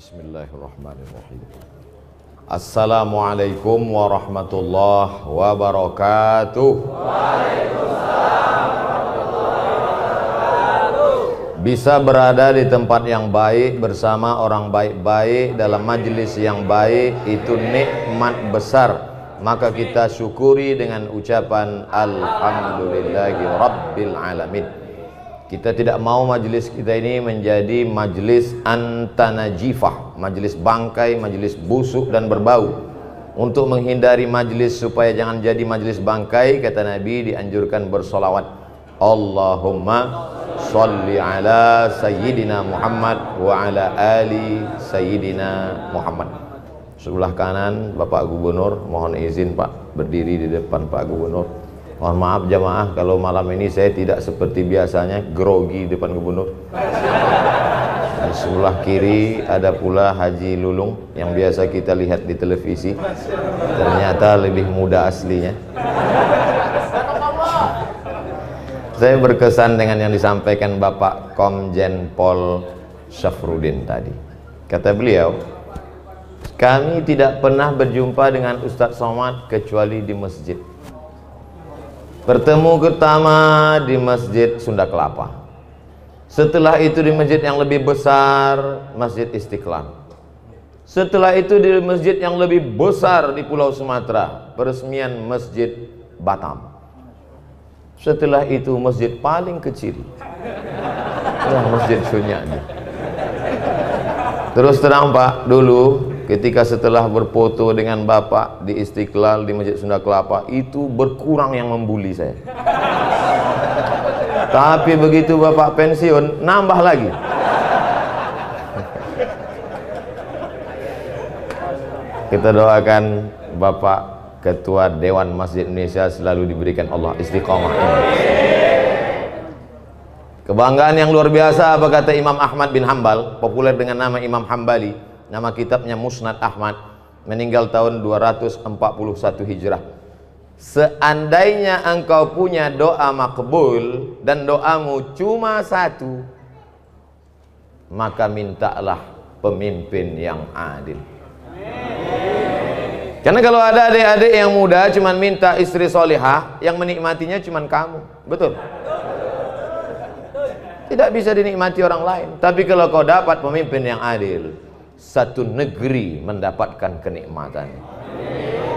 Bismillahirrahmanirrahim. Assalamualaikum warahmatullahi wabarakatuh. Waalaikumsalam warahmatullahi wabarakatuh. Bisa berada di tempat yang baik bersama orang baik-baik dalam majelis yang baik itu nikmat besar. Maka kita syukuri dengan ucapan alhamdulillahi rabbil alamin. Kita tidak mau majelis kita ini menjadi majelis antanajifah, majelis bangkai, majelis busuk dan berbau. Untuk menghindari majelis supaya jangan jadi majelis bangkai, kata Nabi dianjurkan bersolawat. Allahumma sholli ala sayyidina Muhammad wa ala ali sayyidina Muhammad. Sebelah kanan Bapak Gubernur, mohon izin Pak berdiri di depan Pak Gubernur. Mohon maaf jamaah kalau malam ini saya tidak seperti biasanya grogi depan gubernur. Di sebelah kiri ada pula Haji Lulung yang biasa kita lihat di televisi. Ternyata lebih muda aslinya. Saya berkesan dengan yang disampaikan Bapak Komjen Pol Syafruddin tadi. Kata beliau, kami tidak pernah berjumpa dengan Ustadz Somad kecuali di masjid. Bertemu pertama di Masjid Sunda Kelapa. Setelah itu di masjid yang lebih besar, Masjid Istiqlal. Setelah itu di masjid yang lebih besar di Pulau Sumatera, peresmian Masjid Batam. Setelah itu masjid paling kecil, Masjid Sunyani. Terus terang Pak, dulu ketika setelah berfoto dengan Bapak di Istiqlal di Masjid Sunda Kelapa, itu berkurang yang membuli saya. Tapi begitu Bapak pensiun, nambah lagi. Kita doakan Bapak Ketua Dewan Masjid Indonesia selalu diberikan Allah istiqomah. Kebanggaan yang luar biasa apa kata Imam Ahmad bin Hambal, populer dengan nama Imam Hambali. Nama kitabnya Musnad Ahmad, meninggal tahun 241 Hijrah. Seandainya engkau punya doa makbul dan doamu cuma satu, maka mintalah pemimpin yang adil. Karena kalau ada adik-adik yang muda cuma minta istri solihah, yang menikmatinya cuma kamu. Betul? Tidak bisa dinikmati orang lain. Tapi kalau kau dapat pemimpin yang adil, satu negeri mendapatkan kenikmatan.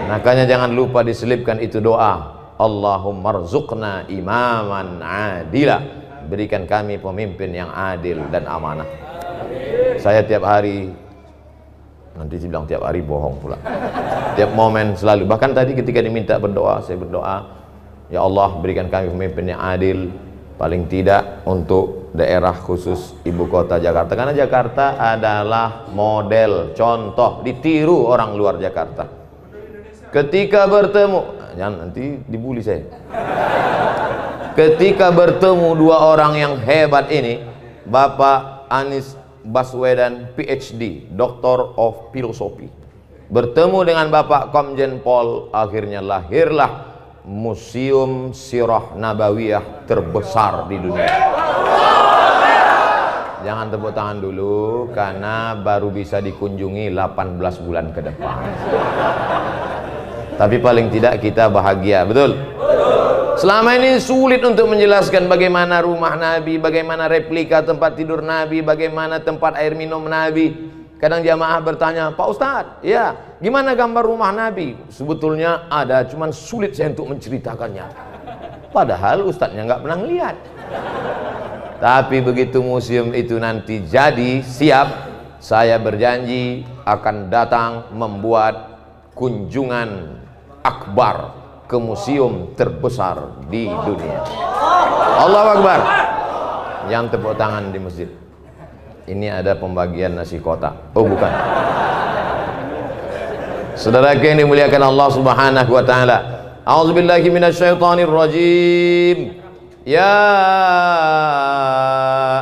Makanya jangan lupa diselipkan itu doa, Allahumma rzuqna imaman adila. Berikan kami pemimpin yang adil dan amanah. Saya tiap hari, nanti saya bilang tiap hari bohong pula, tiap momen selalu, bahkan tadi ketika diminta berdoa, saya berdoa, ya Allah berikan kami pemimpin yang adil, paling tidak untuk daerah khusus ibu kota Jakarta, karena Jakarta adalah model, contoh, ditiru orang luar Jakarta. Ketika bertemu, jangan nanti dibully saya. Ketika bertemu dua orang yang hebat ini, Bapak Anies Baswedan PhD, Doctor of Philosophy, bertemu dengan Bapak Komjen Pol, akhirnya lahirlah Museum Sirah Nabawiyah terbesar di dunia. Jangan tepuk tangan dulu karena baru bisa dikunjungi 18 bulan ke depan. Tapi paling tidak kita bahagia, betul? Selama ini sulit untuk menjelaskan bagaimana rumah Nabi, bagaimana replika tempat tidur Nabi, bagaimana tempat air minum Nabi. Kadang jamaah bertanya, Pak Ustadz, ya gimana gambar rumah Nabi? Sebetulnya ada, cuman sulit saya untuk menceritakannya. Padahal Ustadznya nggak pernah lihat. Tapi begitu museum itu nanti jadi, siap, saya berjanji akan datang membuat kunjungan akbar ke museum terbesar di dunia. Allahu Akbar. Yang tepuk tangan di masjid. Ini ada pembagian nasi kotak. Oh bukan. Saudara yang dimuliakan Allah Subhanahu wa taala. A'udzubillahi minasyaitonir rajim. Ya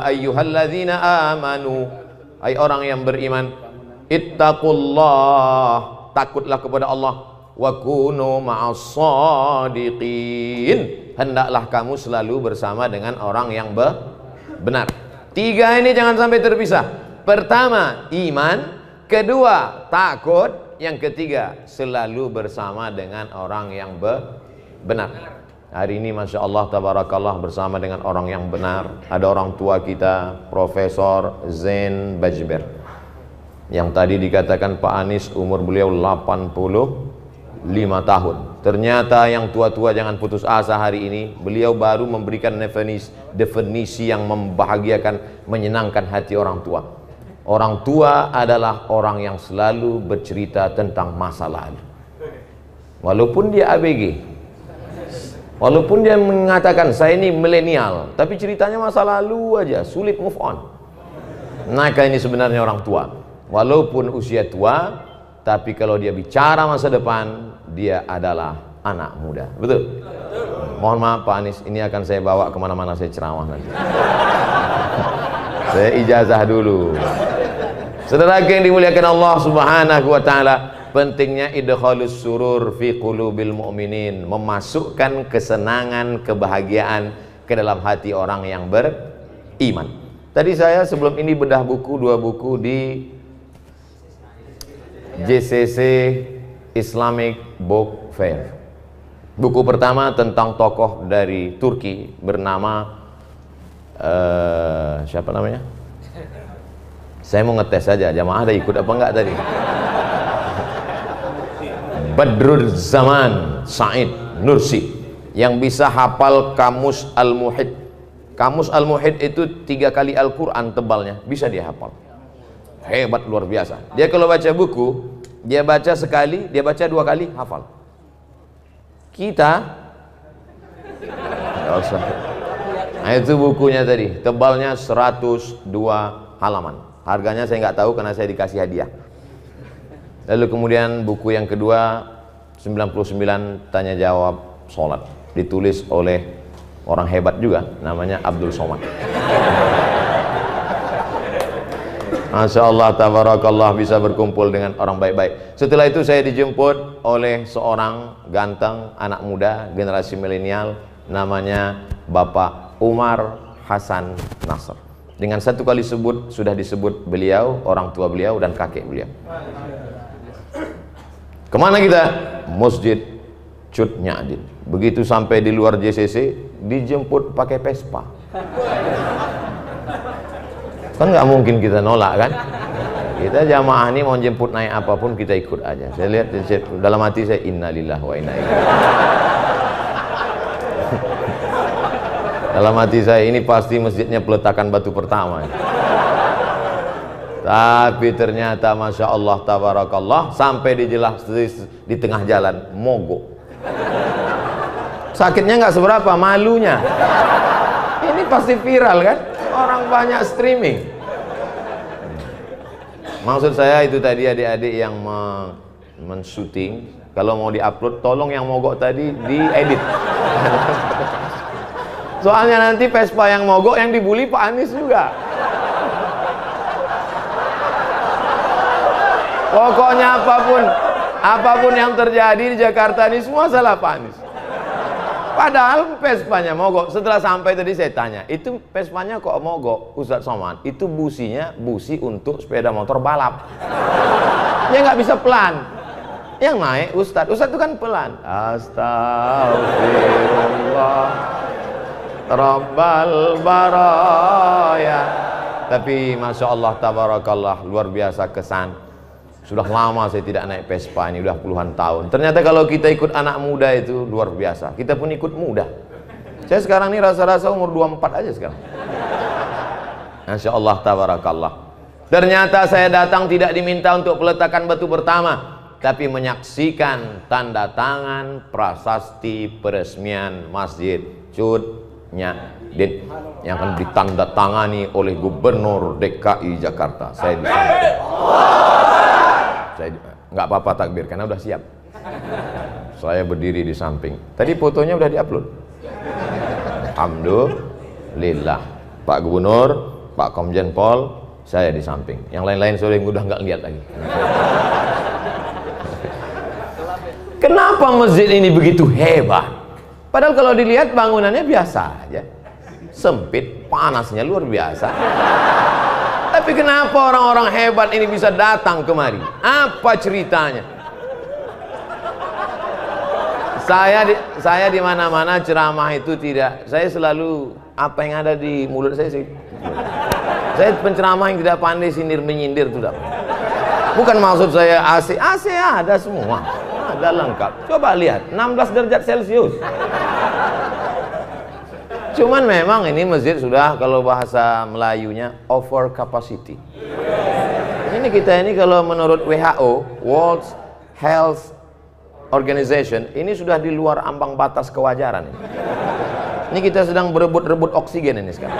ayyuhalladzina amanu, hai orang yang beriman, ittaqullah, takutlah kepada Allah, wa kunu ma'as-shadiqin, hendaklah kamu selalu bersama dengan orang yang benar. Tiga ini jangan sampai terpisah. Pertama, iman. kedua takut, yang ketiga selalu bersama dengan orang yang benar. Hari ini Masya Allah tabarakallah bersama dengan orang yang benar. Ada orang tua kita, Profesor Zain Bajber, yang tadi dikatakan Pak Anies umur beliau 85 tahun. Ternyata yang tua-tua jangan putus asa hari ini. Beliau baru memberikan definisi yang membahagiakan, menyenangkan hati orang tua. Orang tua adalah orang yang selalu bercerita tentang masa lalu. Walaupun dia ABG, walaupun dia mengatakan saya ini milenial, tapi ceritanya masa lalu aja, sulit move on. Maka ini sebenarnya orang tua. Walaupun usia tua, tapi kalau dia bicara masa depan, dia adalah anak muda. Betul? Mohon maaf Pak Anies, ini akan saya bawa kemana-mana saya ceramah nanti. Saya ijazah dulu. Saudara yang dimuliakan Allah Subhanahu wa taala, pentingnya idkhalus surur fi qulubil mu'minin, memasukkan kesenangan, kebahagiaan ke dalam hati orang yang beriman. Tadi saya sebelum ini bedah buku, 2 buku di JCC Islamic Book Fair. Buku pertama tentang tokoh dari Turki bernama siapa namanya? Saya mau ngetes saja, jamaah ada ikut apa enggak tadi? Badrul Zaman Said Nursi, yang bisa hafal Kamus Al-Muhit. Kamus Al-Muhit itu 3 kali Al-Quran tebalnya, bisa dia hafal. Hebat, luar biasa. Dia kalau baca buku, dia baca sekali, dia baca 2 kali, hafal. Kita nggak usah. Nah, itu bukunya tadi, tebalnya 102 halaman. Harganya saya nggak tahu karena saya dikasih hadiah. Lalu kemudian buku yang kedua 99 tanya jawab sholat, ditulis oleh orang hebat juga, namanya Abdul Somad. Masya Allah tabarakallah, bisa berkumpul dengan orang baik-baik. Setelah itu saya dijemput oleh seorang ganteng anak muda generasi milenial, namanya Bapak Umar Hasan Nasr. Dengan 1 kali sebut sudah disebut beliau, orang tua beliau dan kakek beliau. Kemana kita? Masjid Cut Nyadin. Begitu sampai di luar JCC, dijemput pakai Vespa. Kan nggak mungkin kita nolak kan? Kita jamaah ini mau jemput naik apapun kita ikut aja. Saya lihat dalam hati saya, innalillahi wa inna ilaihi. Dalam hati saya, ini pasti masjidnya peletakan batu pertama. Tapi ternyata Masya Allah tabarakallah, sampai di tengah jalan mogok. Sakitnya nggak seberapa, malunya. Ini pasti viral kan? Orang banyak streaming. Maksud saya itu tadi adik-adik yang men-shooting, kalau mau di-upload tolong yang mogok tadi diedit. Soalnya nanti Vespa yang mogok yang dibully Pak Anies juga. Pokoknya apapun yang terjadi di Jakarta ini semua salah Pak Anies. Padahal Vespanya mogok. Setelah sampai tadi saya tanya, itu Vespanya kok mogok Ustadz Somad? Itu businya busi untuk sepeda motor balap. Dia nggak bisa pelan. Yang naik Ustadz itu kan pelan. Astagfirullah Rabbal baraya. Tapi Masya Allah tabarakallah, luar biasa kesan. Sudah lama saya tidak naik Vespa, ini udah puluhan tahun. Ternyata kalau kita ikut anak muda itu luar biasa. Kita pun ikut muda. Saya sekarang ini rasa-rasa umur 24 aja sekarang. Masya Allah tabarakallah. Ternyata saya datang tidak diminta untuk peletakan batu pertama, tapi menyaksikan tanda tangan prasasti peresmian Masjid Cut Nyadin yang akan ditandatangani oleh Gubernur DKI Jakarta. Saya di samping. Saya nggak apa-apa takbir karena udah siap. Saya berdiri di samping. Tadi fotonya udah diupload. Alhamdulillah. Pak Gubernur, Pak Komjen Pol, saya di samping. Yang lain-lain sore udah nggak lihat lagi. Kenapa masjid ini begitu hebat? Padahal kalau dilihat bangunannya biasa aja, sempit, panasnya luar biasa. Tapi kenapa orang-orang hebat ini bisa datang kemari? Apa ceritanya? Saya di mana-mana ceramah itu tidak. Saya selalu apa yang ada di mulut saya sih. Saya penceramah yang tidak pandai sindir menyindir itu tidak. Bukan maksud saya AC ada semua. Ada lengkap. Coba lihat 16 derajat Celcius. Cuman memang ini masjid sudah, kalau bahasa Melayunya, over capacity. Ini kita ini kalau menurut WHO, World Health Organization, ini sudah di luar ambang batas kewajaran ini. Ini kita sedang berebut-rebut oksigen ini sekarang.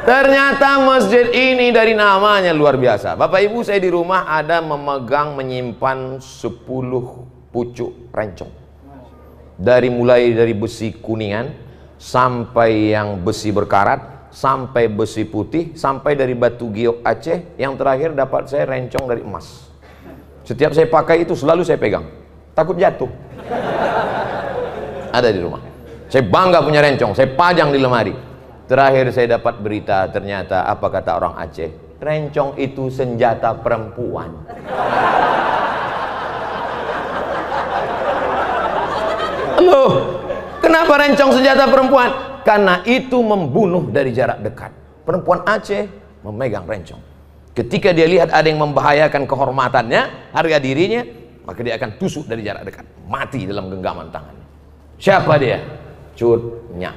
Ternyata masjid ini dari namanya luar biasa. Bapak Ibu, saya di rumah ada menyimpan 10 pucuk rencong. Mulai dari besi kuningan sampai yang besi berkarat, sampai besi putih, sampai dari batu giok Aceh, yang terakhir dapat saya rencong dari emas. Setiap saya pakai itu selalu saya pegang, takut jatuh. Ada di rumah. Saya bangga punya rencong, saya pajang di lemari. Terakhir saya dapat berita, ternyata apa kata orang Aceh, rencong itu senjata perempuan. Loh, kenapa rencong senjata perempuan? Karena itu membunuh dari jarak dekat. Perempuan Aceh memegang rencong. Ketika dia lihat ada yang membahayakan kehormatannya, harga dirinya, maka dia akan tusuk dari jarak dekat, mati dalam genggaman tangannya. Siapa dia? Cut Nyak.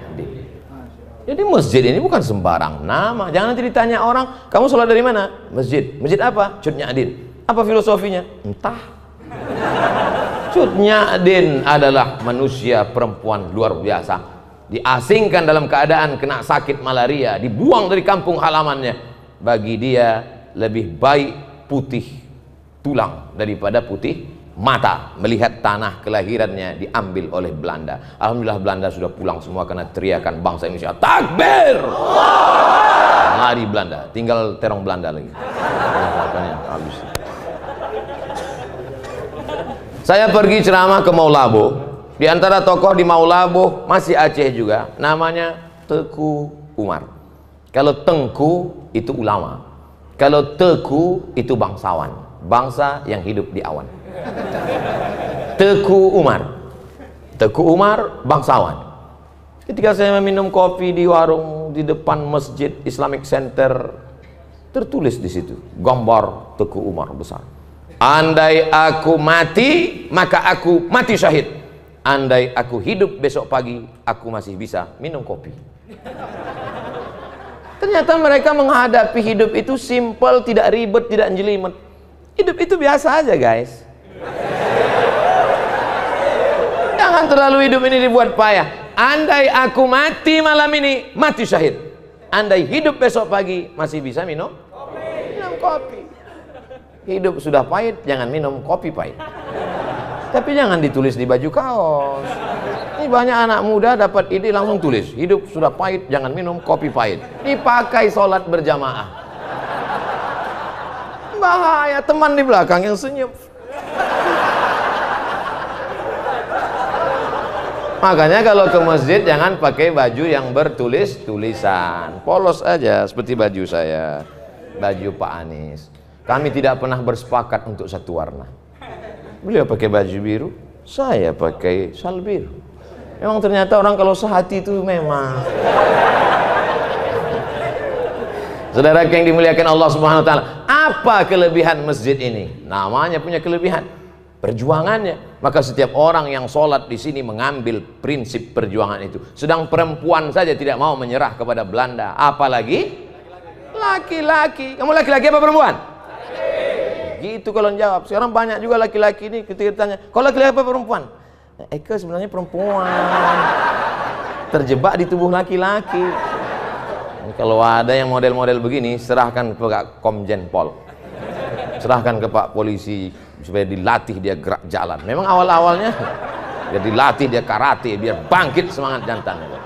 Jadi masjid ini bukan sembarang nama. Jangan nanti ditanya orang, kamu sholat dari mana? Masjid. Masjid apa? Cut Nyak. Apa filosofinya? Entah. Cut Nyak adalah manusia perempuan luar biasa. Diasingkan dalam keadaan kena sakit malaria, dibuang dari kampung halamannya. Bagi dia lebih baik putih tulang daripada putih mata melihat tanah kelahirannya diambil oleh Belanda. Alhamdulillah Belanda sudah pulang semua karena teriakan bangsa Indonesia, takbir! Lari Belanda, tinggal terong Belanda lagi. Habis. Saya pergi ceramah ke Maulabo. Di antara tokoh di Maulabo masih Aceh juga, namanya Teku Umar. Kalau Tengku itu ulama, kalau Teku itu bangsawan, bangsa yang hidup di awan. Teku Umar bangsawan. Ketika saya meminum kopi di warung di depan Masjid Islamic Center, tertulis di situ gambar Teku Umar besar. Andai aku mati, maka aku mati syahid. Andai aku hidup besok pagi, aku masih bisa minum kopi. Ternyata mereka menghadapi hidup itu simple, tidak ribet, tidak jelimet. Hidup itu biasa aja, guys. Jangan terlalu hidup ini dibuat payah. Andai aku mati malam ini, mati syahid. Andai hidup besok pagi, masih bisa minum kopi. Hidup sudah pahit, jangan minum kopi pahit. Tapi jangan ditulis di baju kaos. Ini banyak anak muda dapat ide langsung tulis, hidup sudah pahit, jangan minum kopi pahit. Dipakai sholat berjamaah. Bahaya, teman di belakang yang senyum. Makanya kalau ke masjid jangan pakai baju yang bertulis-tulisan. Polos aja seperti baju saya, baju Pak Anies. Kami tidak pernah bersepakat untuk satu warna. Beliau pakai baju biru, saya pakai sal biru. Memang ternyata orang kalau sehati itu memang. Saudara yang dimuliakan Allah Subhanahu wa taala, apa kelebihan masjid ini? Namanya punya kelebihan, perjuangannya. Maka setiap orang yang sholat di sini mengambil prinsip perjuangan itu. Sedang perempuan saja tidak mau menyerah kepada Belanda, apalagi laki-laki. Kamu laki-laki apa perempuan? Gitu kalau jawab. Sekarang banyak juga laki-laki ini ketika ditanya, kau laki-laki apa perempuan? Eka sebenarnya perempuan, terjebak di tubuh laki-laki. Kalau ada yang model-model begini, serahkan ke Pak Komjen Pol, serahkan ke Pak Polisi supaya dilatih dia gerak jalan. Memang awal-awalnya dia dilatih, dia karate biar bangkit semangat jantannya.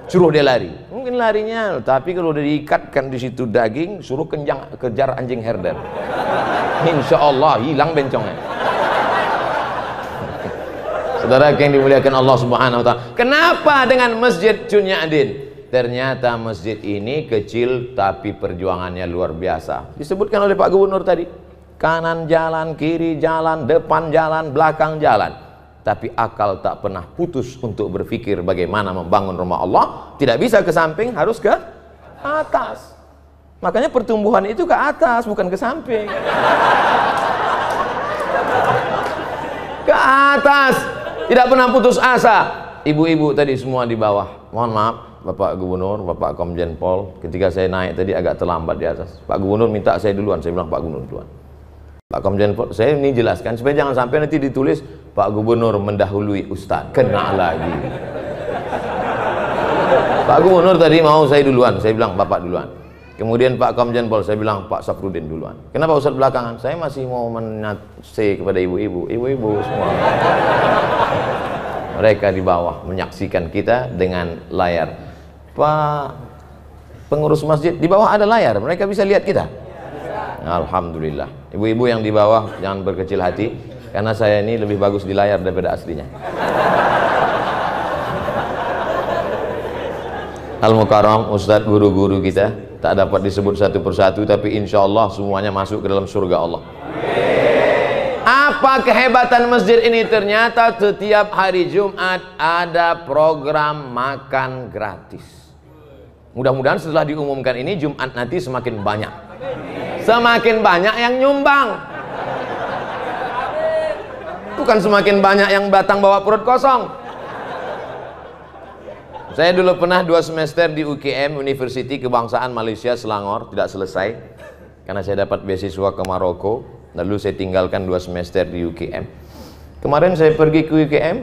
Suruh dia lari, mungkin larinya, tapi kalau udah diikatkan di situ daging, suruh kejar anjing herder, insya Allah hilang bencongnya. Saudara yang dimuliakan Allah Subhanahu wa taala, kenapa dengan Masjid Cut Nyak? Ternyata masjid ini kecil tapi perjuangannya luar biasa. Disebutkan oleh Pak Gubernur tadi, kanan jalan, kiri jalan, depan jalan, belakang jalan, tapi akal tak pernah putus untuk berpikir bagaimana membangun rumah Allah. Tidak bisa ke samping, harus ke atas. Makanya pertumbuhan itu ke atas, bukan ke samping. Ke atas, tidak pernah putus asa. Ibu-ibu tadi semua di bawah, mohon maaf Bapak Gubernur, Bapak Komjen Pol, ketika saya naik tadi agak terlambat di atas. Pak Gubernur minta saya duluan, saya bilang Pak Gubernur duluan. Pak Komjen Pol, saya ini jelaskan supaya jangan sampai nanti ditulis Pak Gubernur mendahului Ustadz, kena lagi. Pak Gubernur tadi mau saya duluan, saya bilang Bapak duluan. Kemudian Pak Komjen Pol, saya bilang Pak Safrudin duluan. Kenapa Ustadz belakangan? Saya masih mau menasih kepada ibu-ibu semua. Mereka di bawah menyaksikan kita dengan layar. Pak pengurus masjid, di bawah ada layar, mereka bisa lihat kita. Alhamdulillah. Ibu-ibu yang di bawah jangan berkecil hati, karena saya ini lebih bagus di layar daripada aslinya. Al-Mukarram, Ustadz, guru-guru kita tak dapat disebut satu persatu, tapi insya Allah semuanya masuk ke dalam surga Allah. Apa kehebatan masjid ini? Ternyata setiap hari Jumat ada program makan gratis. Mudah-mudahan setelah diumumkan ini Jumat nanti semakin banyak. Semakin banyak yang nyumbang. Bukan semakin banyak yang datang bawa perut kosong. Saya dulu pernah 2 semester di UKM, University Kebangsaan Malaysia Selangor, tidak selesai. Karena saya dapat beasiswa ke Maroko, lalu saya tinggalkan 2 semester di UKM. Kemarin saya pergi ke UKM,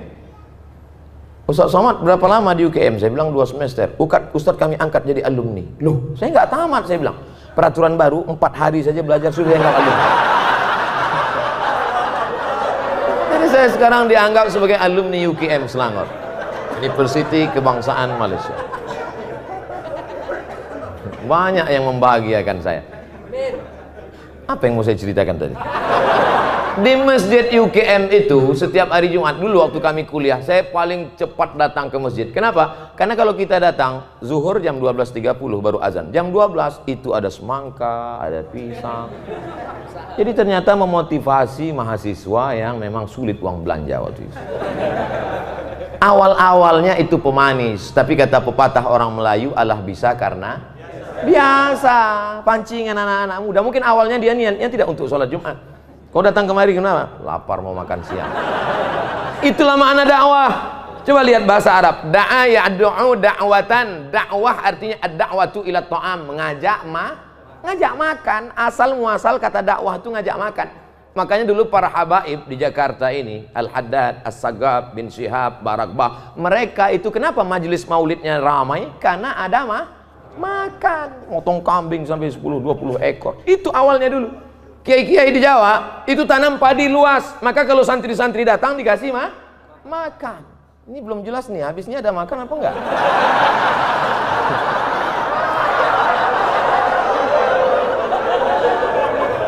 Ustadz Somad berapa lama di UKM? Saya bilang 2 semester. Ustadz kami angkat jadi alumni. Loh, saya nggak tamat, saya bilang. Peraturan baru 4 hari saja belajar sudah dianggap alumni. Jadi saya sekarang dianggap sebagai alumni UKM Selangor, University Kebangsaan Malaysia. Banyak yang membahagiakan saya. Apa yang mau saya ceritakan tadi? Di masjid UKM itu setiap hari Jumat, dulu waktu kami kuliah, saya paling cepat datang ke masjid. Kenapa? Karena kalau kita datang zuhur jam 12.30 baru azan. Jam 12 itu ada semangka, ada pisang. Jadi ternyata memotivasi mahasiswa yang memang sulit uang belanja waktu itu. Awal-awalnya itu pemanis, tapi kata pepatah orang Melayu, Allah bisa karena biasa. Pancingan anak-anak muda. Mungkin awalnya dia niatnya tidak untuk sholat Jumat. Kau datang kemari kenapa? Lapar mau makan siang. Itulah makna dakwah. Coba lihat bahasa Arab. Da'a ya'du'u da'watan. Dakwah artinya ad-da'watu ila ta'am, ngajak makan. Asal muasal kata dakwah itu ngajak makan. Makanya dulu para habaib di Jakarta ini, Al-Haddad, As-Sagab, bin Syihab, Barakbah, mereka itu kenapa majelis maulidnya ramai? Karena ada makan. Motong kambing sampai 10-20 ekor. Itu awalnya dulu. Kiai-kiai di Jawa itu tanam padi luas, maka kalau santri-santri datang dikasih makan. Ini belum jelas nih, habisnya ada makan apa enggak?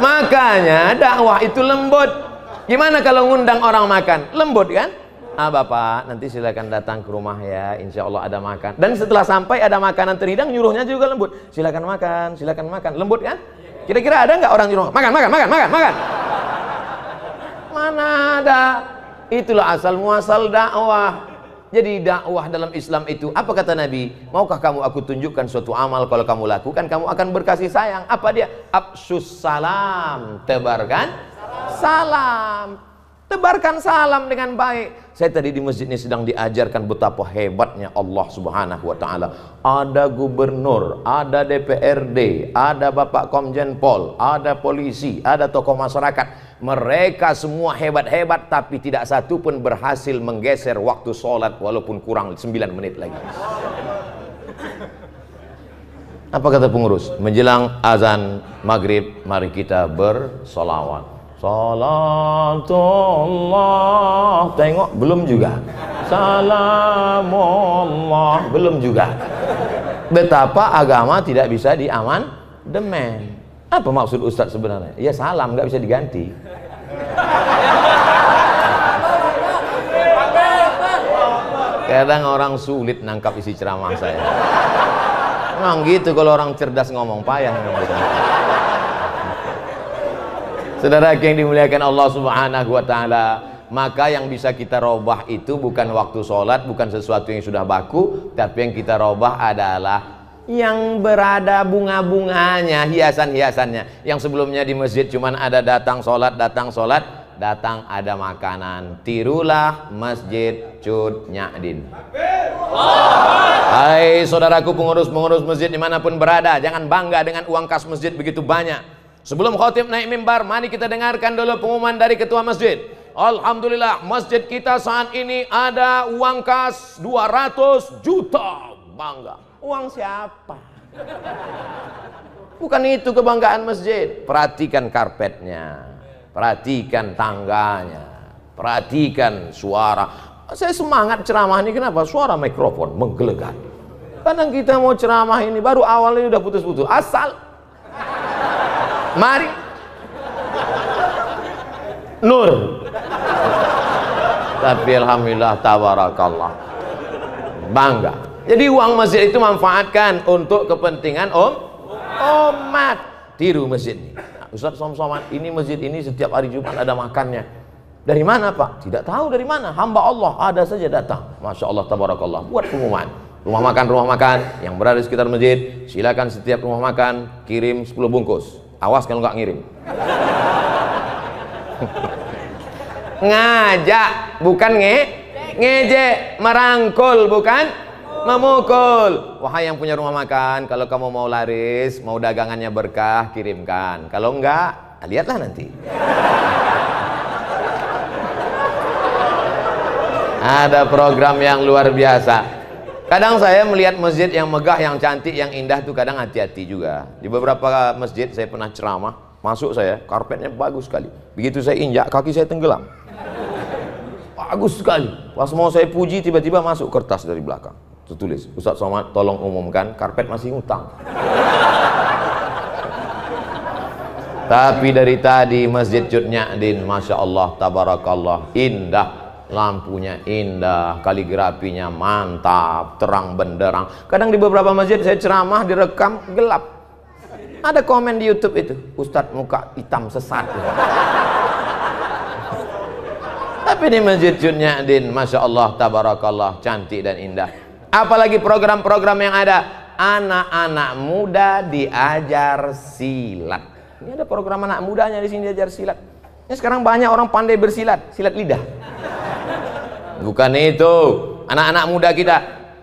Makanya dakwah itu lembut. Gimana kalau ngundang orang makan? Lembut kan? Bapak nanti silakan datang ke rumah ya, insya Allah ada makan. Dan setelah sampai ada makanan terhidang, nyuruhnya juga lembut. Silakan makan, lembut kan? Kira-kira ada nggak orang nyuruh makan? Mana ada? Itulah asal muasal dakwah. Jadi dakwah dalam Islam itu, apa kata Nabi? Maukah kamu aku tunjukkan suatu amal, kalau kamu lakukan kamu akan berkasih sayang. Apa dia? Afsus salam, tebarkan salam. Tebarkan salam dengan baik. Saya tadi di masjid ini sedang diajarkan betapa hebatnya Allah Subhanahu wa taala. Ada gubernur, ada DPRD, ada Bapak Komjen Pol, ada polisi, ada tokoh masyarakat. Mereka semua hebat-hebat, tapi tidak satu pun berhasil menggeser waktu sholat walaupun kurang 9 menit lagi. Apa kata pengurus? Menjelang azan maghrib, mari kita bersolawat. Salatullah, tengok belum juga. Salamullah, belum juga. Betapa agama tidak bisa diamandemen. Apa maksud Ustadz sebenarnya? Ya salam nggak bisa diganti. Kadang orang sulit nangkap isi ceramah saya. Memang gitu kalau orang cerdas ngomong, payah. Saudara yang dimuliakan Allah Subhanahu wa taala, maka yang bisa kita robah itu bukan waktu sholat, bukan sesuatu yang sudah baku, tapi yang kita robah adalah yang berada bunga-bunganya, hiasan-hiasannya. Yang sebelumnya di masjid cuman ada datang sholat, datang ada makanan. Tirulah Masjid Cut Nyadin. Hai saudaraku pengurus-pengurus masjid dimanapun berada, jangan bangga dengan uang kas masjid begitu banyak. Sebelum khatib naik mimbar, mari kita dengarkan dulu pengumuman dari ketua masjid. Alhamdulillah, masjid kita saat ini ada uang kas 200 juta. Bangga. Uang siapa? Bukan itu kebanggaan masjid. Perhatikan karpetnya, perhatikan tangganya, perhatikan suara. Saya semangat ceramah ini, kenapa? Suara mikrofon menggelegar. Kadang kita mau ceramah ini baru awalnya udah putus-putus. Asal mari nur, tapi alhamdulillah tabarakallah, bangga. Jadi uang masjid itu manfaatkan untuk kepentingan umat. Tiru masjid ini. Nah, Ustaz Somad, ini masjid ini setiap hari Jumat ada makannya. Dari mana Pak? Tidak tahu dari mana. Hamba Allah ada saja datang. Masya Allah tabarakallah. Buat pengumuman. Rumah makan yang berada di sekitar masjid, silakan setiap rumah makan kirim 10 bungkus. Awas kalau nggak ngirim. Ngajak bukan ngejek, merangkul bukan memukul. Wahai yang punya rumah makan, kalau kamu mau laris, mau dagangannya berkah, kirimkan. Kalau enggak, lihatlah nanti. Ada program yang luar biasa. Kadang saya melihat masjid yang megah, yang cantik, yang indah tuh kadang hati-hati juga. Di beberapa masjid saya pernah ceramah, masuk saya, karpetnya bagus sekali. Begitu saya injak, kaki saya tenggelam. Bagus sekali. Pas mau saya puji, tiba-tiba masuk kertas dari belakang. Tertulis, Ustaz Somad tolong umumkan, karpet masih ngutang. Tapi dari tadi Masjid Cut Nyadin, Masya Allah, tabarakallah, indah. Lampunya indah, kaligrafinya mantap, terang benderang. Kadang di beberapa masjid saya ceramah direkam gelap. Ada komen di YouTube itu, Ustadz muka hitam sesat. Tapi di Masjid Cut Nyadin, Masya Allah, tabarakallah, cantik dan indah. Apalagi program-program yang ada, anak-anak muda diajar silat. Ini ada program anak mudanya di sini diajar silat. Ini sekarang banyak orang pandai bersilat, silat lidah. Bukan itu, anak-anak muda kita,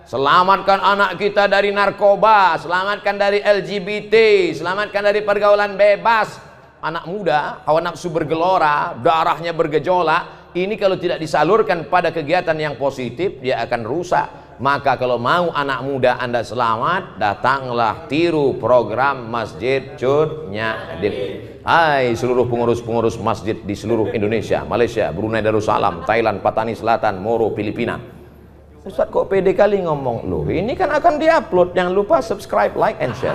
selamatkan anak kita dari narkoba, selamatkan dari LGBT, selamatkan dari pergaulan bebas. Anak muda, hawa nafsu bergelora, darahnya bergejolak, ini kalau tidak disalurkan pada kegiatan yang positif, dia akan rusak. Maka kalau mau anak muda Anda selamat, datanglah tiru program Masjid Cut Nyadin. Hai seluruh pengurus-pengurus masjid di seluruh Indonesia, Malaysia, Brunei Darussalam, Thailand, Patani Selatan, Moro, Filipina. Ustaz kok pede kali ngomong? Loh ini kan akan diupload, jangan lupa subscribe, like, and share.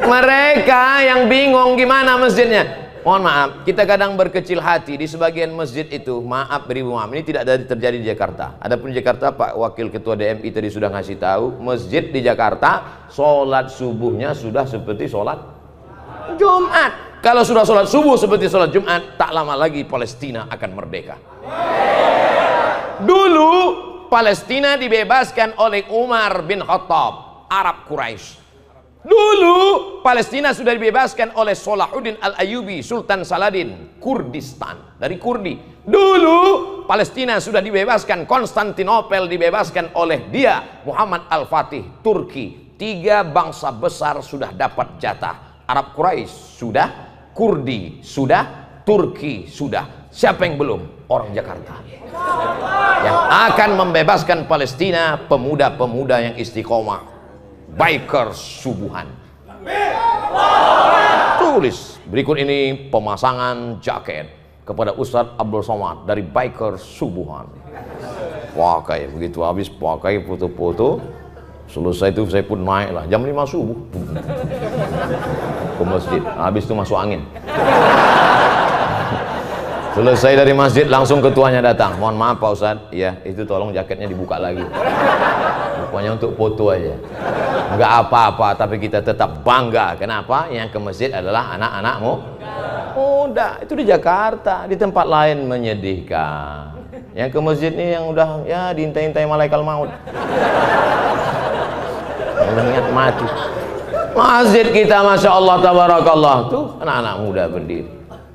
Mereka yang bingung gimana masjidnya. Mohon maaf, kita kadang berkecil hati di sebagian masjid itu, maaf beri maaf, ini tidak terjadi di Jakarta. Adapun di Jakarta, Pak Wakil Ketua DMI tadi sudah ngasih tahu, masjid di Jakarta, sholat subuhnya sudah seperti sholat Jumat. Kalau sudah sholat subuh seperti sholat Jumat, tak lama lagi Palestina akan merdeka. Dulu Palestina dibebaskan oleh Umar bin Khattab, Arab Quraisy. Dulu Palestina sudah dibebaskan oleh Salahuddin Al-Ayyubi, Sultan Saladin, Kurdistan, dari Kurdi. Dulu Palestina sudah dibebaskan, Konstantinopel dibebaskan oleh dia, Muhammad Al-Fatih, Turki. 3 bangsa besar sudah dapat jatah. Arab Quraisy sudah, Kurdi sudah, Turki sudah. Siapa yang belum? Orang Jakarta. Yang akan membebaskan Palestina, pemuda-pemuda yang istiqomah. Bikers subuhan. Tulis berikut ini pemasangan jaket kepada Ustadz Abdul Somad dari Bikers subuhan. Pakai begitu habis pakai foto-foto, selesai itu saya pun naik lah jam 5 subuh ke masjid. Habis itu masuk angin. Selesai dari masjid langsung ketuanya datang. Mohon maaf Pak Ustadz, iya itu tolong jaketnya dibuka lagi. Pokoknya untuk foto aja. Enggak apa-apa, tapi kita tetap bangga. Kenapa? Yang ke masjid adalah anak-anakmu muda. Itu di Jakarta, di tempat lain menyedihkan. Yang ke masjid ini yang udah ya diintai-intai malaikat maut. Ingat mati. Masjid kita Masya Allah tabarakallah tuh anak-anak muda berdiri.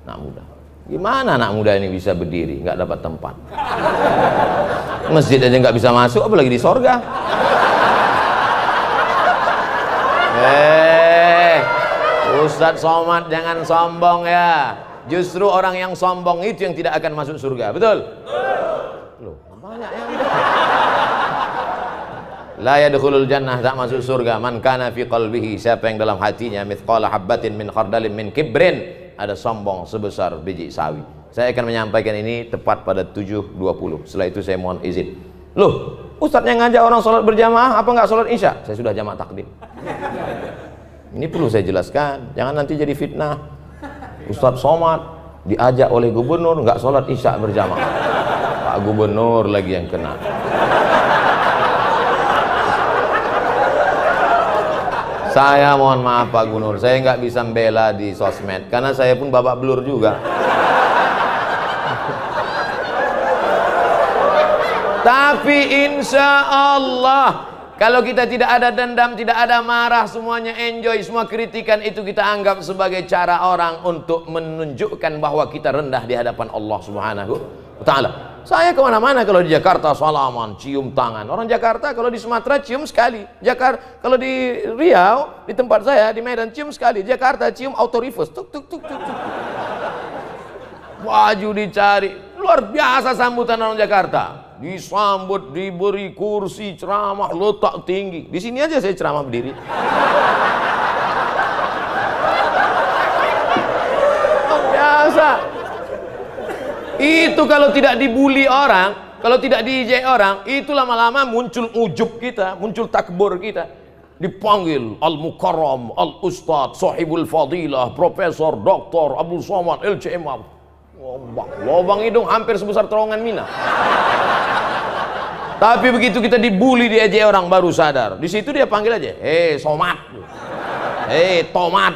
Anak muda. Gimana anak muda ini bisa berdiri? Nggak dapat tempat. Masjid aja nggak bisa masuk, apalagi di sorga. Ustadz Somad jangan sombong ya. Justru orang yang sombong itu yang tidak akan masuk surga. Betul? Loh, banyak yang la yadkhulul jannah, tak masuk surga man kana fi qalbihi, siapa yang dalam hatinya mithqala habbatin min khardalin min kibrin, ada sombong sebesar biji sawi. Saya akan menyampaikan ini tepat pada 7.20. Setelah itu saya mohon izin. Loh, Ustadz yang ngajak orang sholat berjamaah, apa nggak sholat isya? Saya sudah jamak takdim. Ini perlu saya jelaskan, jangan nanti jadi fitnah. Ustadz Somad diajak oleh gubernur nggak sholat isya berjamaah. Pak Gubernur lagi yang kena. Saya mohon maaf Pak Gubernur, saya nggak bisa membela di sosmed karena saya pun babak belur juga. Tapi insya Allah kalau kita tidak ada dendam, tidak ada marah, semuanya enjoy, semua kritikan itu kita anggap sebagai cara orang untuk menunjukkan bahwa kita rendah di hadapan Allah Subhanahu wa Ta'ala. Saya kemana-mana kalau di Jakarta salaman, cium tangan. Orang Jakarta kalau di Sumatera cium sekali. Jakarta kalau di Riau, di tempat saya di Medan cium sekali. Jakarta cium auto reverse. Tuk tuk tuk tuk tuk. Baju dicari. Luar biasa sambutan orang Jakarta. Disambut, diberi kursi, ceramah, letak tinggi. Di sini aja saya ceramah berdiri. Biasa. Itu kalau tidak dibully orang, kalau tidak diejek orang, itu lama-lama muncul ujub kita, muncul takbur kita. Dipanggil Al-Mukarram, Al-Ustadz, Sahibul Fadilah, Profesor, Doktor, Abdul Somad, LCMA. Lobang hidung hampir sebesar terowongan Mina. Tapi begitu kita dibully, diejek orang, baru sadar. Di situ dia panggil aja, Somad, Tomat,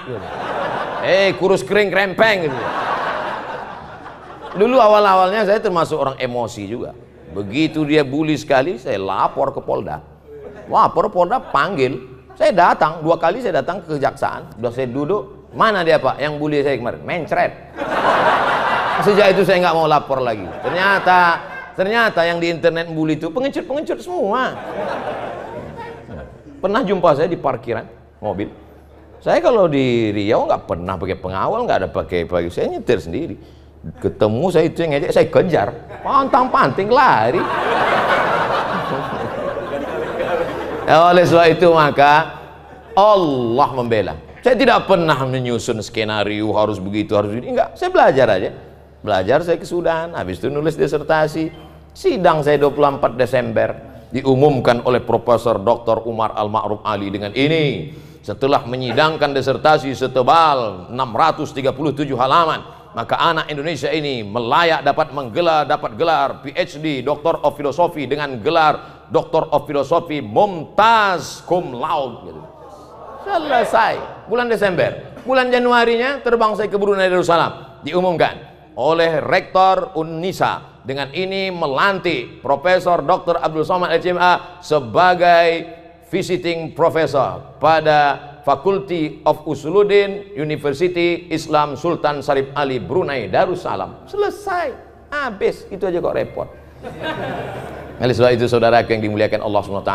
kurus kering krempeng gitu. Dulu awal-awalnya saya termasuk orang emosi juga. Begitu dia bully sekali, saya lapor ke Polda. Lapor Polda panggil. Saya datang, 2 kali saya datang ke kejaksaan. Udah saya duduk, mana dia Pak yang bully saya kemarin? Mencret. Sejak itu saya nggak mau lapor lagi. Ternyata yang di internet bully itu pengecut-pengecut semua. Pernah jumpa saya di parkiran mobil. Saya kalau di Riau nggak pernah pakai pengawal, nggak ada pakai, saya nyetir sendiri. Ketemu saya itu yang ngejek, saya kejar, pantang-panting lari. Oleh sebab itu maka Allah membela. Saya tidak pernah menyusun skenario harus begitu, harus begini. Enggak, saya belajar aja. Belajar saya kesudahan, habis itu nulis disertasi. Sidang saya 24 Desember diumumkan oleh Profesor Dr. Umar Al-Ma'ruf Ali dengan ini. Setelah menyidangkan disertasi setebal 637 halaman, maka anak Indonesia ini melayak dapat gelar PhD, Doctor of Philosophy dengan gelar Doctor of Philosophy Mumtaz Cum Laude gitu. Selesai bulan Desember. Bulan Januarinya terbang saya ke Brunei Darussalam, diumumkan oleh Rektor Unnisa dengan ini melantik Profesor Dr. Abdul Somad LCMA sebagai visiting professor pada Faculty of Usuluddin University Islam Sultan Syarif Ali Brunei Darussalam. Selesai, habis, itu aja kok repot. Oleh sebab itu saudaraku yang dimuliakan Allah SWT,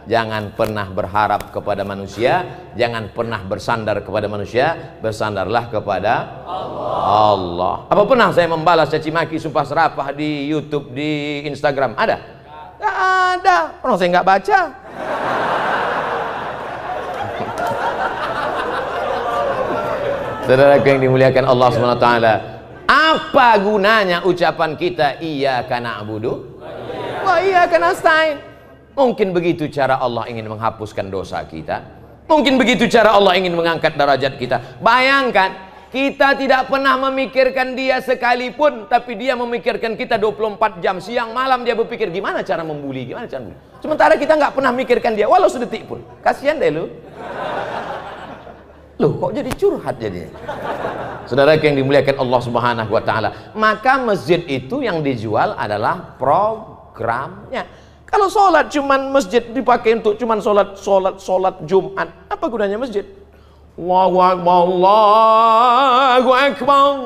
jangan pernah berharap kepada manusia, jangan pernah bersandar kepada manusia, bersandarlah kepada Allah. Apa pernah saya membalas caci maki sumpah serapah di YouTube, di Instagram? Ada? Nggak ada, orang saya nggak baca. Saudaraku yang dimuliakan Allah SWT, apa gunanya ucapan kita iyyaka na'budu wa iyyaka nasta'in? Mungkin begitu cara Allah ingin menghapuskan dosa kita, mungkin begitu cara Allah ingin mengangkat derajat kita. Bayangkan Kita tidak pernah memikirkan dia sekalipun, tapi dia memikirkan kita 24 jam. Siang malam dia berpikir gimana cara membuli, gimana cara membuli. Sementara kita nggak pernah mikirkan dia, walau sedetik pun. Kasihan deh lu. Loh, kok jadi curhat jadinya? Saudara yang dimuliakan Allah Subhanahu wa taala, maka masjid itu yang dijual adalah programnya. Kalau sholat cuman masjid dipakai untuk cuman sholat Jumat, apa gunanya masjid? Allahu Akbar, Allahu Akbar.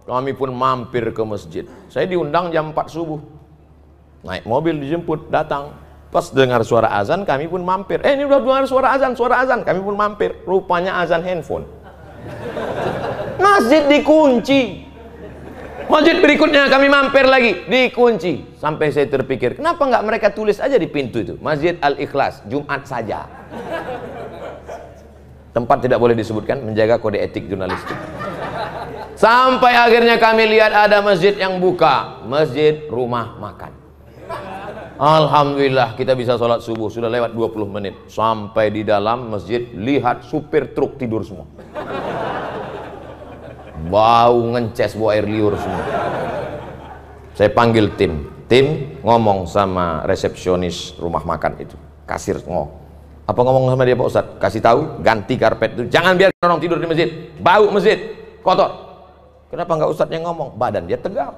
Kami pun mampir ke masjid. Saya diundang jam 4 subuh. Naik mobil dijemput, datang. Pas dengar suara azan, kami pun mampir. Ini udah dengar suara azan. Kami pun mampir. Rupanya azan handphone. Masjid dikunci. Masjid berikutnya kami mampir lagi, dikunci. Sampai saya terpikir, kenapa nggak mereka tulis aja di pintu itu, Masjid Al-Ikhlas, Jumat saja. Tempat tidak boleh disebutkan, menjaga kode etik jurnalistik. Sampai akhirnya kami lihat ada masjid yang buka, masjid rumah makan. Alhamdulillah kita bisa sholat subuh, sudah lewat 20 menit. Sampai di dalam masjid, lihat supir truk tidur semua. Bau ngences, bau air liur semua. Saya panggil tim ngomong sama resepsionis rumah makan itu, kasir ngomong. Apa ngomong sama dia Pak Ustadz? Kasih tahu ganti karpet itu, jangan biarkan orang tidur di masjid, bau masjid kotor. Kenapa nggak Ustadz yang ngomong? Badan dia tegap.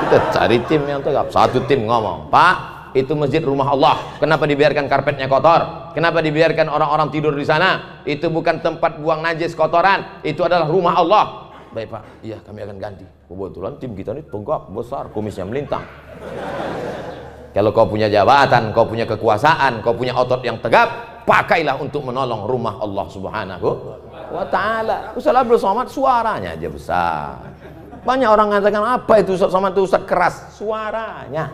Kita cari tim yang tegap. Satu tim ngomong, Pak, itu masjid rumah Allah. Kenapa dibiarkan karpetnya kotor? Kenapa dibiarkan orang-orang tidur di sana? Itu bukan tempat buang najis kotoran. Itu adalah rumah Allah. Baik Pak, iya kami akan ganti. Kebetulan tim kita ini tegap, besar, kumisnya melintang. Kalau kau punya jabatan, kau punya kekuasaan, kau punya otot yang tegap, pakailah untuk menolong rumah Allah Subhanahu wa ta'ala. Ustaz Abdul Somad suaranya aja besar. Banyak orang mengatakan, apa itu Ustaz Somad itu Ustaz keras? Suaranya.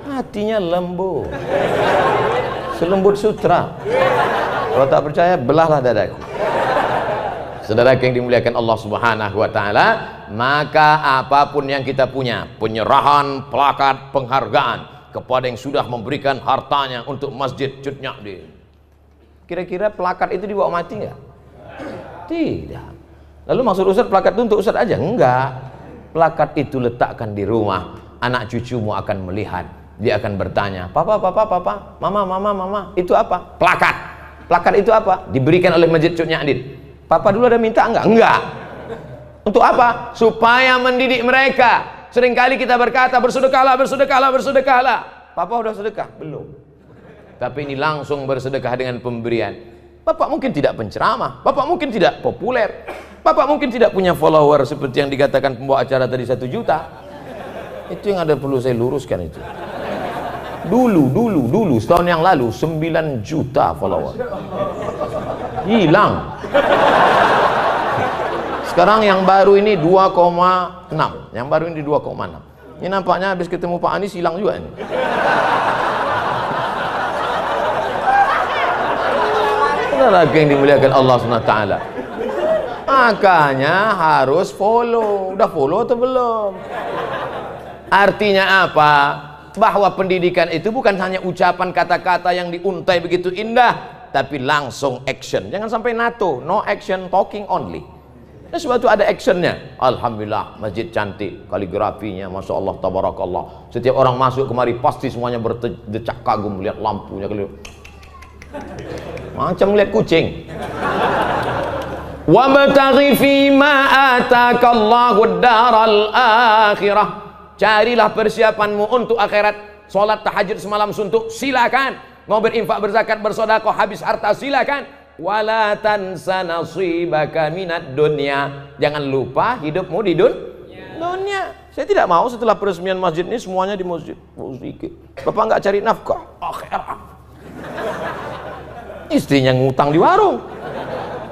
Hatinya lembut. Selembut sutra. Kalau tak percaya, belahlah dadaku. Saudara yang dimuliakan Allah Subhanahu wa ta'ala, maka apapun yang kita punya, penyerahan plakat penghargaan kepada yang sudah memberikan hartanya untuk masjid Cut Nyakdin. Kira-kira plakat itu dibawa mati nggak? Tidak. Lalu maksud Ustaz plakat itu untuk Ustaz aja? Enggak. Plakat itu letakkan di rumah, anak cucumu akan melihat. Dia akan bertanya, papa, mama, itu apa? Plakat. Plakat itu apa? Diberikan oleh masjid Cut Nyakdin. Papa dulu ada minta enggak? Enggak. Untuk apa? Supaya mendidik mereka. Seringkali kita berkata bersedekahlah. Papa udah sedekah? Belum. Tapi ini langsung bersedekah dengan pemberian. Bapak mungkin tidak penceramah, Bapak mungkin tidak populer, Bapak mungkin tidak punya follower seperti yang dikatakan pembawa acara tadi 1 juta. Itu yang ada perlu saya luruskan itu. Dulu setahun yang lalu 9 juta follower. Hilang. Sekarang yang baru ini 2,6. Yang baru ini 2,6. Ini nampaknya habis ketemu Pak Anies hilang juga ini. Lagi yang dimuliakan Allah SWT. Makanya harus follow. Udah follow atau belum? Artinya apa? Bahwa pendidikan itu bukan hanya ucapan kata-kata yang diuntai begitu indah, tapi langsung action. Jangan sampai NATO, no action, talking only. Nah, sebab itu ada actionnya. Alhamdulillah, masjid cantik, kaligrafinya, masya Allah, tabarakallah. Setiap orang masuk kemari pasti semuanya berdecak kagum melihat lampunya, macam melihat kucing. Wabtaghi fima atakallahu daral akhirah. Carilah persiapanmu untuk akhirat. Salat tahajud semalam suntuk, silakan. Mau berinfak, berzakat, bersedekah, habis harta, silakan. Wala tansa nasibaka minad dunya. Jangan lupa hidupmu di dunia. Saya tidak mau setelah peresmian masjid ini semuanya di masjid. Bapak nggak cari nafkah akhirat. Istrinya ngutang di warung.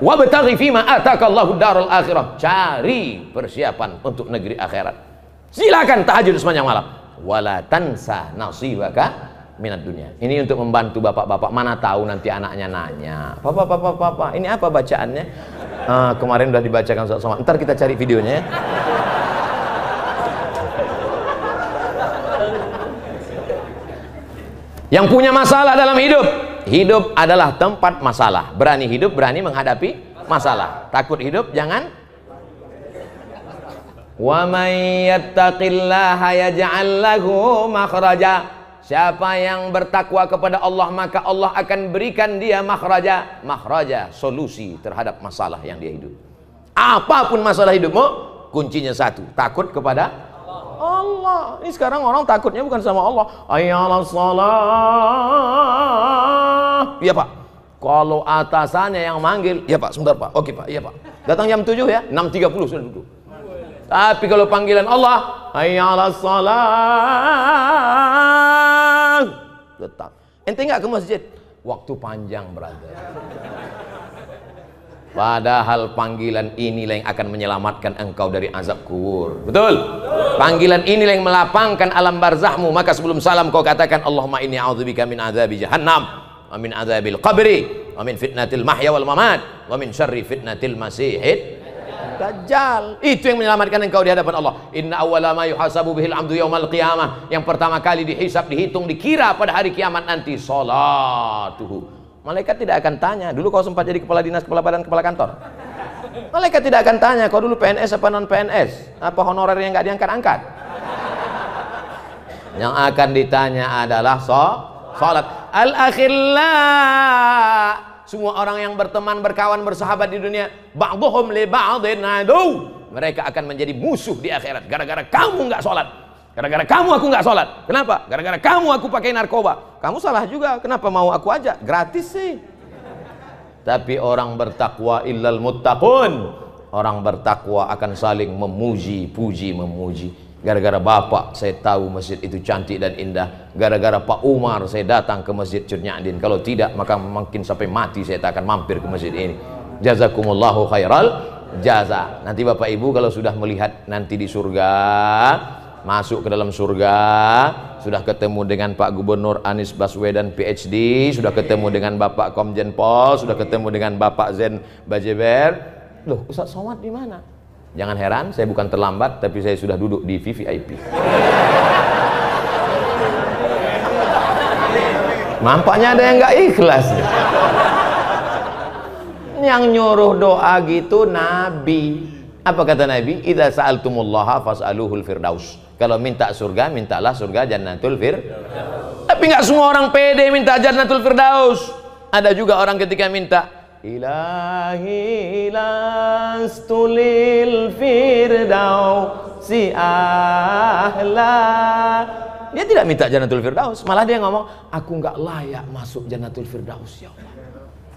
Wabtaghi fima atakallahu darul akhirah. Cari persiapan untuk negeri akhirat. Silakan tahajud sepanjang malam. Wala tansa nasibaka minat dunia. Ini untuk membantu bapak-bapak. Mana tahu nanti anaknya nanya, Papa, ini apa bacaannya? Kemarin udah dibacakan sama. Ntar kita cari videonya ya. Yang punya masalah dalam hidup, Hidup adalah tempat masalah. Berani hidup, berani menghadapi masalah. Takut hidup, jangan. Wa may yattaqillaha yaj'al lahu makhraja. Siapa yang bertakwa kepada Allah, maka Allah akan berikan dia makhraja. Makhraja, solusi terhadap masalah yang dia hidup. Apapun masalah hidupmu, kuncinya satu, takut kepada Allah. Ini sekarang orang takutnya bukan sama Allah. Ayalah salah. Iya Pak. Kalau atasannya yang manggil, ya Pak, sebentar Pak. Oke Pak, iya Pak. Datang jam 7 ya, 6.30 sudah duduk. Tapi kalau panggilan Allah, ayalah salah, tetap. Ente nggak ke masjid? Waktu panjang, brother. Padahal panggilan inilah yang akan menyelamatkan engkau dari azab kubur. Betul? Panggilan inilah yang melapangkan alam barzahmu. Maka sebelum salam kau katakan, Allahumma inni a'udzubika min azabi jahannam, wa min azabil qabri, wa min fitnatil mahya wal mamat, wa min syarri fitnatil masihid dajjal. Itu yang menyelamatkan engkau di hadapan Allah. Inna awwala ma yuhasabu bihil 'abdu yaumal qiyamah. Yang pertama kali dihisab, dihitung, dikira pada hari kiamat nanti, salatuhu. Malaikat tidak akan tanya, dulu kau sempat jadi kepala dinas, kepala badan, kepala kantor. Malaikat tidak akan tanya, kau dulu PNS apa non PNS, apa honorer yang nggak diangkat-angkat. Yang akan ditanya adalah salat. Al-akhillah, semua orang yang berteman, berkawan, bersahabat di dunia, ba'dhum li ba'dhin adu, mereka akan menjadi musuh di akhirat. Gara-gara kamu nggak salat. Gara-gara kamu aku nggak sholat. Kenapa? Gara-gara kamu aku pakai narkoba. Kamu salah juga. Kenapa mau aku ajak? Gratis sih. Tapi orang bertakwa illal muttaqun. Orang bertakwa akan saling memuji, puji, memuji. Gara-gara bapak saya tahu masjid itu cantik dan indah. Gara-gara Pak Umar saya datang ke masjid Cudnyadin. Kalau tidak maka mungkin sampai mati saya tak akan mampir ke masjid ini. Jazakumullahu khairal jaza. Nanti Bapak Ibu kalau sudah melihat nanti di surga, masuk ke dalam surga, sudah ketemu dengan Pak Gubernur Anies Baswedan PhD, sudah ketemu dengan Bapak Komjen Pol, sudah ketemu dengan Bapak Zen Bajeber. Loh, Ustaz Somad di mana? Jangan heran, saya bukan terlambat, tapi saya sudah duduk di VVIP. Nampaknya ada yang nggak ikhlas. Yang nyuruh doa gitu Nabi. Apa kata Nabi? Idza sa'altumullaha fas'aluhul firdaus. Kalau minta surga, mintalah surga Jannatul Firdaus. Tapi nggak semua orang pede minta Jannatul Firdaus. Ada juga orang ketika minta Ilahi lastulil firdausi ahla. Dia tidak minta Jannatul Firdaus, malah dia ngomong, aku nggak layak masuk Jannatul Firdaus ya Allah.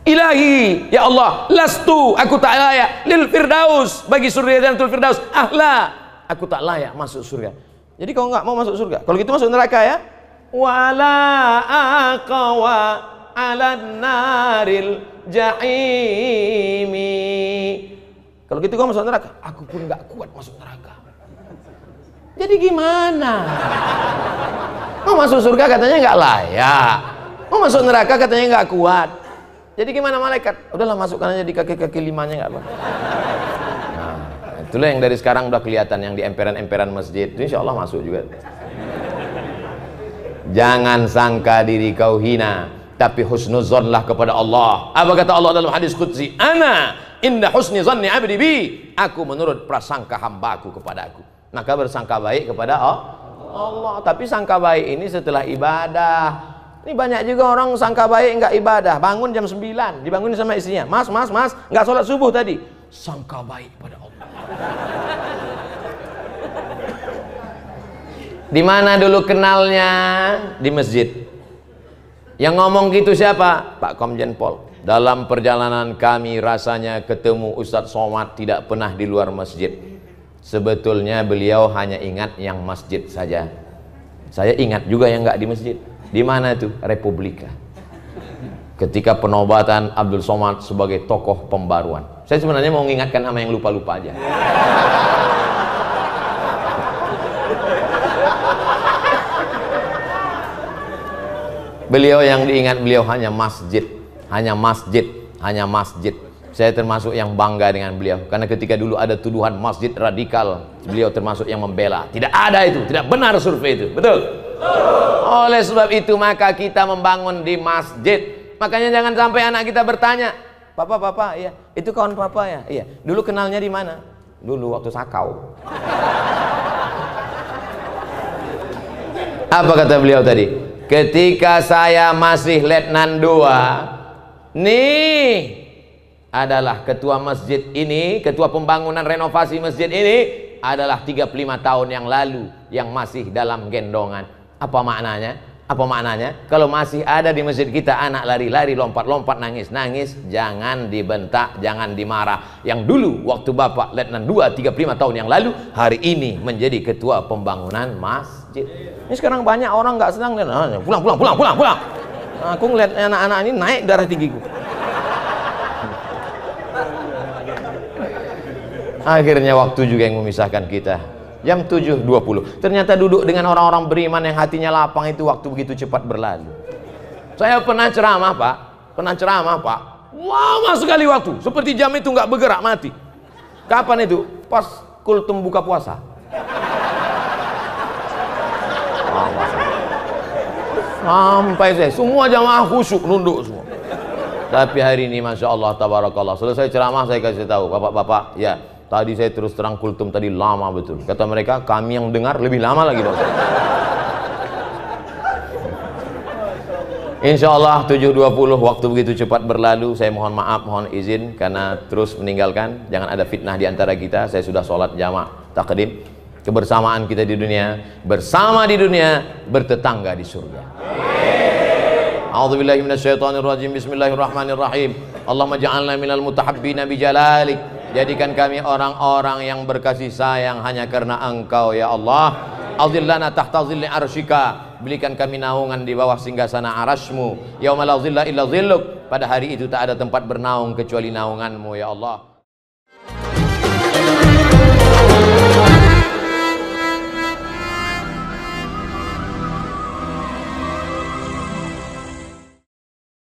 Ilahi, ya Allah, lastu, aku tak layak lil firdaus, bagi surga Jannatul Firdaus ahla, aku tak layak masuk surga. Jadi kau nggak mau masuk surga, kalau gitu masuk neraka ya. Wala aqwa ala naril jahimi. Kalau gitu kau masuk neraka, aku pun nggak kuat masuk neraka. Jadi gimana? Mau masuk surga katanya nggak layak, mau masuk neraka katanya nggak kuat. Jadi gimana malaikat? Udahlah masukkan aja di kaki-kaki limanya, nggak apa. Nah, itulah yang dari sekarang udah kelihatan, yang di emperan-emperan masjid. Insya Allah masuk juga. Jangan sangka diri kau hina, tapi husnuzonlah kepada Allah. Apa kata Allah dalam hadis qudsi? Ana inda husni zanni abdi bi. Aku menurut prasangka hambaku kepada aku. Maka bersangka baik kepada Allah. Tapi sangka baik ini setelah ibadah. Ini banyak juga orang sangka baik enggak ibadah, bangun jam 9, dibangunin sama istrinya, mas, enggak sholat subuh tadi. Sangka baik pada Allah. Di mana dulu kenalnya? Di masjid. Yang ngomong gitu siapa? Pak Komjen Pol. Dalam perjalanan kami rasanya ketemu Ustadz Somad tidak pernah di luar masjid. Sebetulnya beliau hanya ingat yang masjid saja. Saya ingat juga yang enggak di masjid. Di mana itu? Republika. Ketika penobatan Abdul Somad sebagai tokoh pembaruan. Saya sebenarnya mau mengingatkan sama yang lupa-lupa aja. Beliau yang diingat, beliau hanya masjid, hanya masjid, hanya masjid. Saya termasuk yang bangga dengan beliau, karena ketika dulu ada tuduhan masjid radikal, beliau termasuk yang membela. Tidak ada itu, tidak benar survei itu, betul? Oleh sebab itu maka kita membangun di masjid. Makanya jangan sampai anak kita bertanya, papa, iya, itu kawan papa ya? Iya. Dulu kenalnya di mana? Dulu waktu sakau. Apa kata beliau tadi? Ketika saya masih letnan 2, nih adalah ketua masjid ini, ketua pembangunan renovasi masjid ini adalah 35 tahun yang lalu yang masih dalam gendongan. Apa maknanya? Apa maknanya? Kalau masih ada di masjid kita anak lari-lari, lompat-lompat, nangis-nangis, jangan dibentak, jangan dimarah. Yang dulu waktu Bapak letnan 2 35 tahun yang lalu, hari ini menjadi ketua pembangunan masjid. Ini sekarang banyak orang nggak senang, pulang. Aku ngeliat anak-anak ini naik darah tinggiku. Akhirnya waktu juga yang memisahkan kita. Jam 7.20 ternyata duduk dengan orang-orang beriman yang hatinya lapang itu waktu begitu cepat berlalu. Saya pernah ceramah pak, lama sekali waktu, seperti jam itu nggak bergerak, mati. Kapan itu? Pas kultum buka puasa. Sampai saya semua jamaah khusyuk nunduk semua. Tapi hari ini masya Allah tabarakallah, selesai ceramah saya kasih tahu, bapak-bapak, ya tadi saya terus terang kultum tadi lama betul. Kata mereka, kami yang dengar lebih lama lagi Pak. Insya Allah 7.20 waktu begitu cepat berlalu. Saya mohon maaf, mohon izin karena terus meninggalkan. Jangan ada fitnah di antara kita. Saya sudah sholat jamaah takdim. Kebersamaan kita di dunia, bersama di dunia, bertetangga di surga. A'udzubillahi minasyaitonirrajim. Bismillahirrahmanirrahim. Allahumma ja'alna minal mutahabbina bijalalik. Jadikan kami orang-orang yang berkasih sayang hanya karena Engkau ya Allah. Azillana tahta zilli arsyika. Berikan kami naungan di bawah singgasana arasmu. Yauma la zilla illa zilluk. Pada hari itu tak ada tempat bernaung kecuali naunganmu ya Allah.